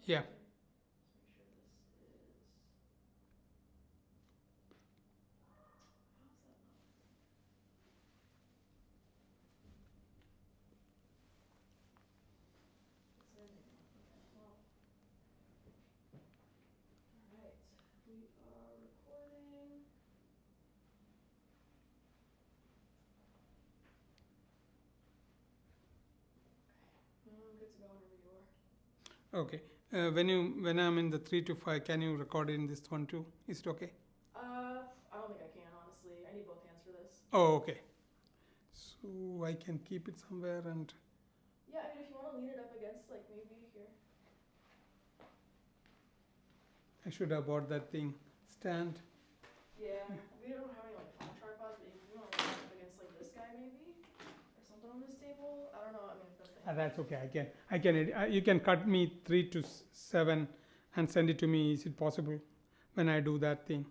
Yeah. Alright, we are recording. Good to go whenever you are. Okay. When I'm in the 3 to 5, can you record in this one too? Is it okay? I don't think I can, honestly. I need both hands for this. Oh, okay. So I can keep it somewhere and. Yeah, I mean, if you want to lean it up against, like, maybe here. I should have bought that thing stand. Yeah, we don't have any, like, phone tripods, but you want to lean it up against, like, this guy, maybe? Or something on this table? I don't know, I mean, if that's the That's okay. I can. You can cut me 3 to 7 and send it to me. Is it possible? When I do that thing,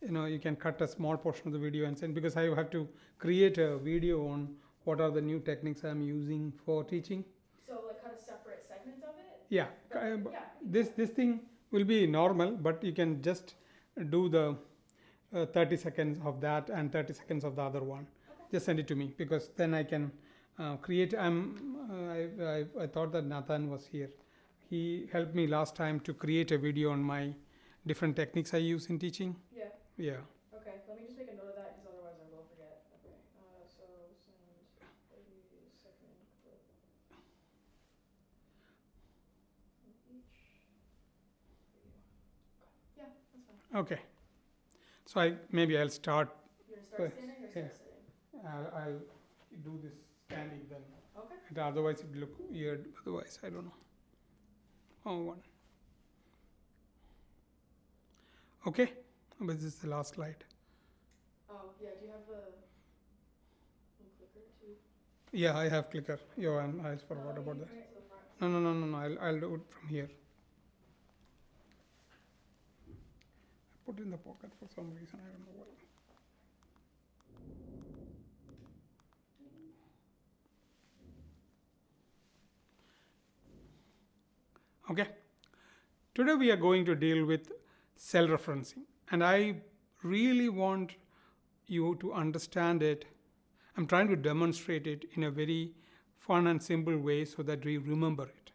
you can cut a small portion of the video and send, because I have to create a video on what are the new techniques I'm using for teaching. So, like, cut a separate segment of it? Yeah. Yeah. This thing will be normal, but you can just do the 30 seconds of that and 30 seconds of the other one. Okay. Just send it to me, because then I can create. I thought that Nathan was here. He helped me last time to create a video on my different techniques I use in teaching. Yeah. Yeah. Okay, let me just make a note of that, because otherwise I will forget. Okay, so send 30-second clip of each video. Okay. Yeah, that's fine. Okay. So I'll start. You're gonna start standing or start sitting? I'll do this standing then. Okay. Otherwise it will look weird. Otherwise, I don't know. Oh, one. Okay. But this is the last slide. Oh, yeah, do you have the clicker too? Yeah, I have clicker. I forgot about that. No. I'll do it from here. I put it in the pocket for some reason. I don't know why. Okay. Today we are going to deal with cell referencing, and I really want you to understand it. I'm trying to demonstrate it in a very fun and simple way so that we remember it.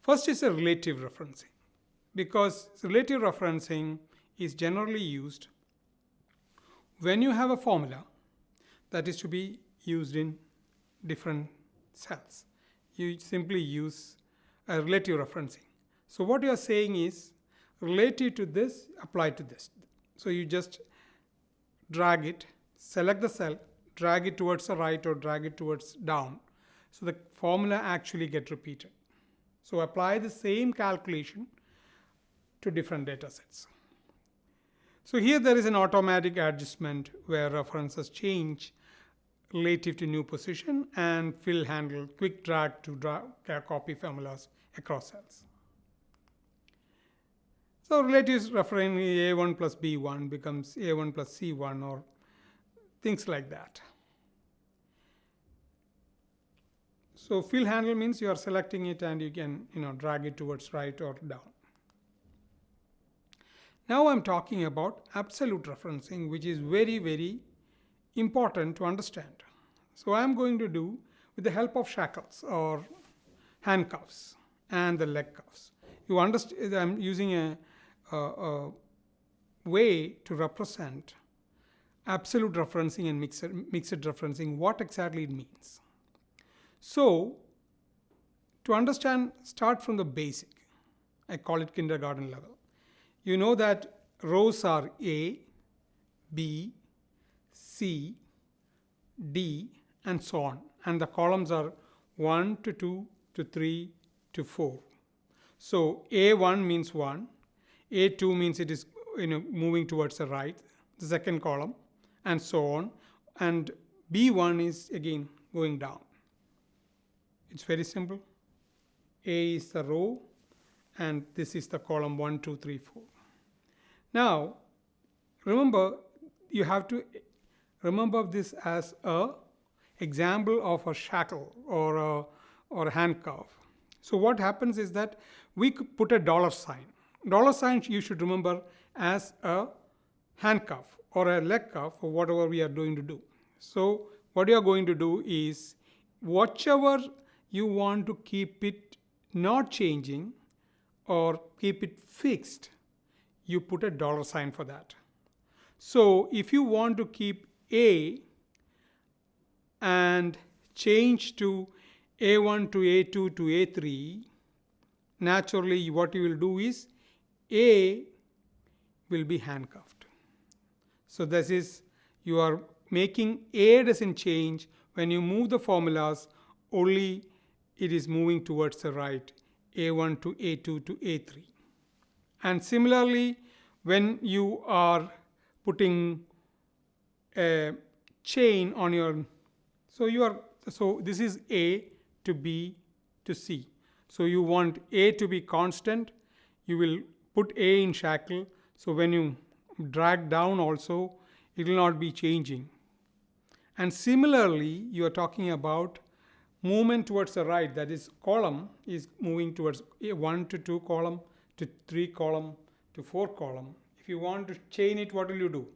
First is a relative referencing, because relative referencing is generally used when you have a formula that is to be used in different cells. You simply use a relative referencing. So what you are saying is, relative to this, apply to this. So you just drag it, select the cell, drag it towards the right or drag it towards down. So the formula actually gets repeated. So apply the same calculation to different data sets. So here there is an automatic adjustment where references change relative to new position, and fill handle quick drag to copy formulas across cells. So relative referring A1 plus B1 becomes A1 plus C1 or things like that. So fill handle means you are selecting it and you can drag it towards right or down. Now I'm talking about absolute referencing, which is very, very important to understand. So I'm going to do with the help of shackles or handcuffs and the leg cuffs. You understand, I'm using a way to represent absolute referencing and mixed referencing, what exactly it means. So to understand, start from the basic. I call it kindergarten level. You know that rows are A, B, C, D, and so on. And the columns are 1 to 2 to 3 to 4. So A1 means 1, A2 means it is moving towards the right, the second column, and so on. And B1 is again going down. It's very simple. A is the row, and this is the column 1, 2, 3, 4. Now, remember, you have to remember this as a example of a shackle or a handcuff. So what happens is that we could put a dollar sign. Dollar sign you should remember as a handcuff or a leg cuff or whatever we are going to do. So what you are going to do is whichever you want to keep it not changing or keep it fixed, you put a dollar sign for that. So if you want to keep A and change to A1 to A2 to A3, naturally what you will do is A will be handcuffed. So this is, you are making A doesn't change. When you move the formulas, only it is moving towards the right, A1 to A2 to A3. And similarly, when you are putting a chain on your, so this is A to B to C. So you want A to be constant, you will put A in shackle. So when you drag down also, it will not be changing. And similarly, you are talking about movement towards the right, that is column is moving towards 1 to 2 column to 3 column to 4 column. If you want to chain it, what will you do?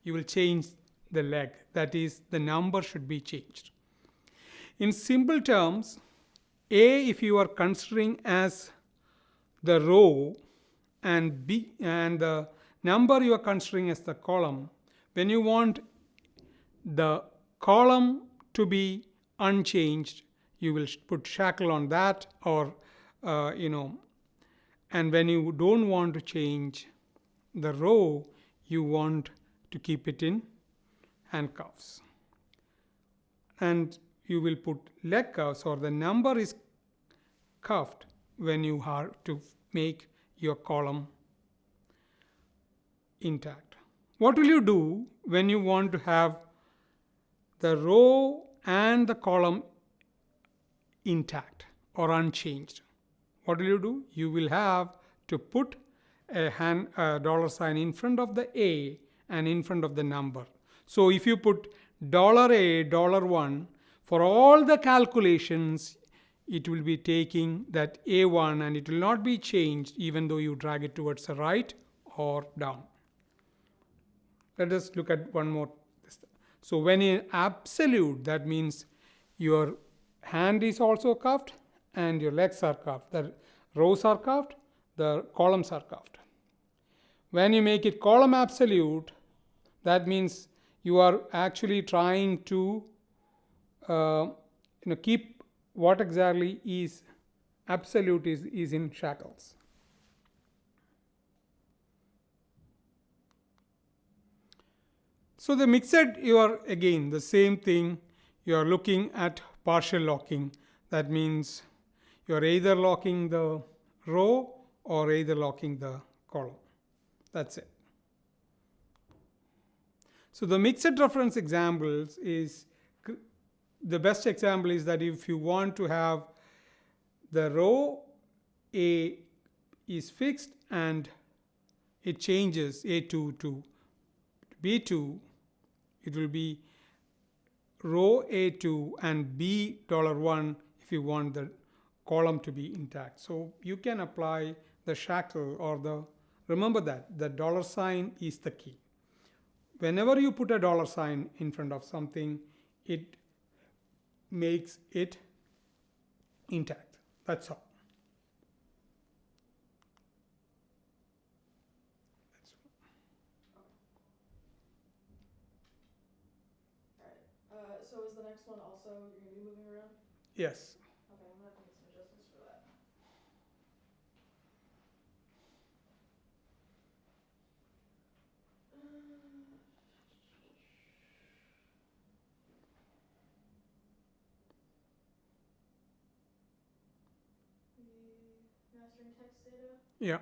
You will change the leg, that is the number should be changed. In simple terms, A if you are considering as the row and B and the number you are considering as the column, when you want the column to be unchanged, you will put shackle on that, or and when you don't want to change the row, you want to keep it in handcuffs, and you will put leg cuffs, or the number is cuffed when you have to make your column intact. What will you do when you want to have the row and the column intact or unchanged? What will you do? You will have to put a dollar sign in front of the A and in front of the number. So if you put $A, $1, for all the calculations, it will be taking that A1 and it will not be changed even though you drag it towards the right or down. Let us look at one more. So when in absolute, that means your hand is also cuffed and your legs are cuffed. The rows are cuffed, the columns are cuffed. When you make it column absolute, that means you are actually trying to keep what exactly is absolute is in shackles. So the mixed, you are again the same thing, you are looking at partial locking. That means you are either locking the row or either locking the column. That's it. So the mixed reference examples is, the best example is that if you want to have the row A is fixed and it changes A2 to B2, it will be row A2 and B$1 if you want the column to be intact. So you can apply the shackle or remember that the dollar sign is the key. Whenever you put a dollar sign in front of something, it makes it intact. That's all. Alright, so is the next one also, you're going to be moving around? Yes. Okay, I'm going to have to make some adjustments for that. Mastering text data? Yeah.